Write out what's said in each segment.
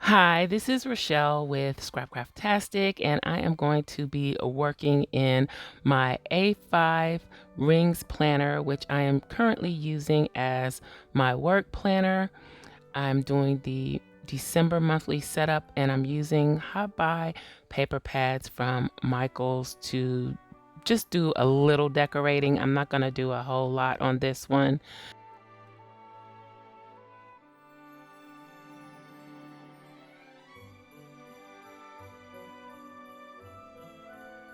Hi, this is Rachelle with Scrapcraftastic, and I am going to be working in my A5 rings planner, which I am currently using as my work planner. I'm doing the December monthly setup, and I'm using Hot Buy paper pads from Michael's to just do a little decorating. I'm not going to do a whole lot on this one.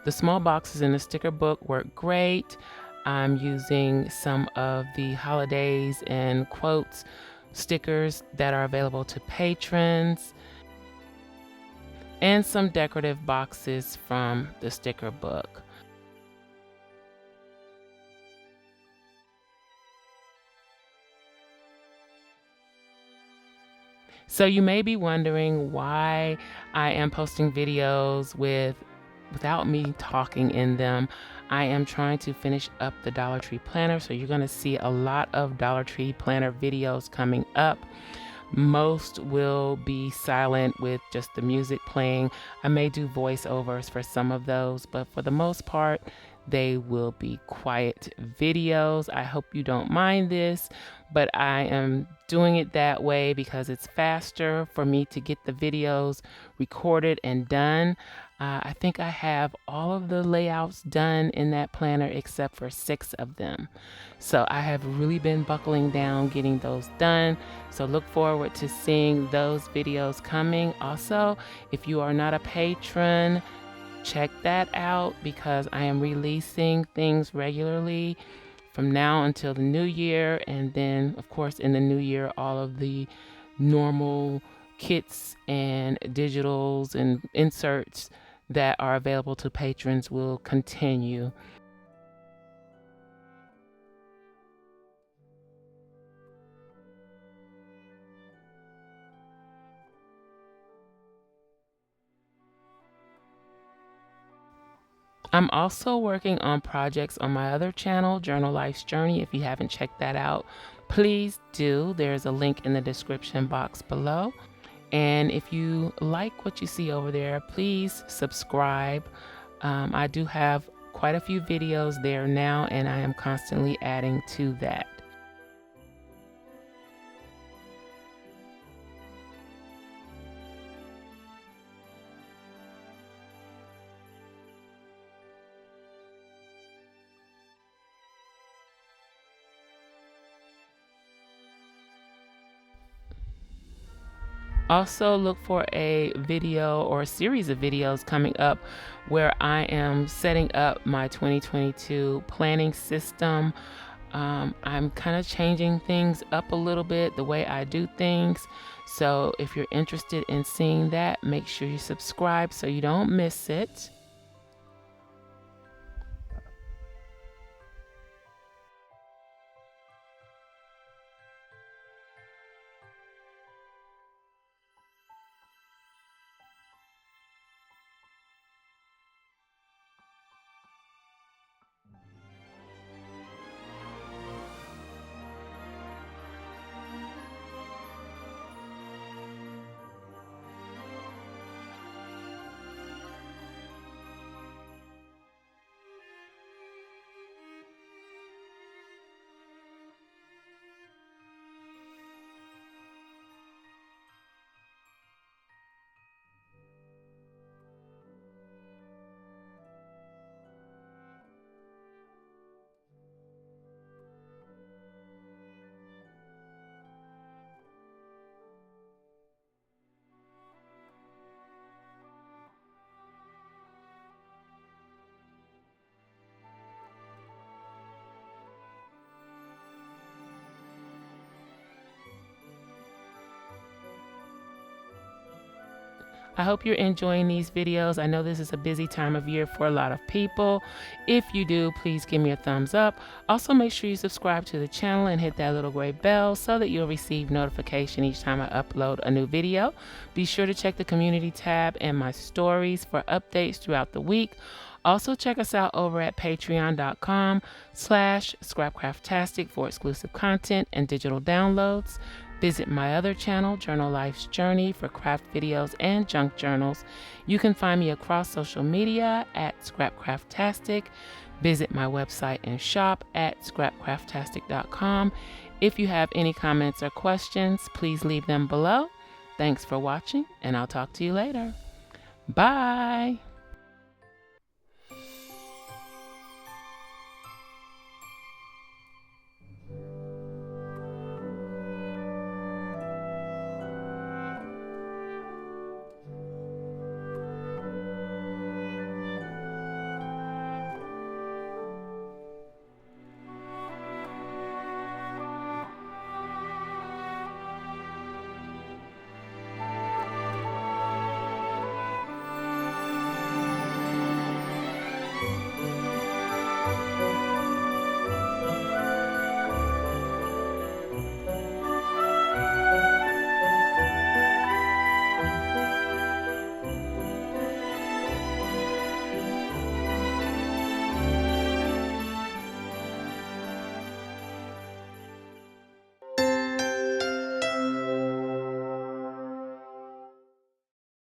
The small boxes in the sticker book work great. I'm using some of the holidays and quotes stickers that are available to patrons and some decorative boxes from the sticker book. So you may be wondering why I am posting videos without me talking in them. I am trying to finish up the Dollar Tree planner, so you're going to see a lot of Dollar Tree planner videos coming up. Most will be silent with just the music playing. I may do voiceovers for some of those, but for the most part, they will be quiet videos. I hope you don't mind this, but I am doing it that way because it's faster for me to get the videos recorded and done. I think I have all of the layouts done in that planner except for 6 of them. So I have really been buckling down getting those done. So look forward to seeing those videos coming. Also, if you are not a patron, check that out because I am releasing things regularly from now until the new year. And then, of course, in the new year, all of the normal kits and digitals and inserts that are available to patrons will continue. I'm also working on projects on my other channel, Journal Life's Journey. If you haven't checked that out, please do. There's a link in the description box below. And if you like what you see over there, please subscribe. I do have quite a few videos there now, and I am constantly adding to that. Also, look for a video or a series of videos coming up where I am setting up my 2022 planning system. I'm kind of changing things up a little bit, the way I do things. So if you're interested in seeing that, make sure you subscribe so you don't miss it. I hope you're enjoying these videos. I know this is a busy time of year for a lot of people. If you do, please give me a thumbs up. Also, make sure you subscribe to the channel and hit that little gray bell so that you'll receive notification each time I upload a new video. Be sure to check the community tab and my stories for updates throughout the week. Also, check us out over at patreon.com/scrapcraftastic for exclusive content and digital downloads. Visit my other channel, Journal Life's Journey, for craft videos and junk journals. You can find me across social media at Scrapcraftastic. Visit my website and shop at scrapcraftastic.com. If you have any comments or questions, please leave them below. Thanks for watching, and I'll talk to you later. Bye!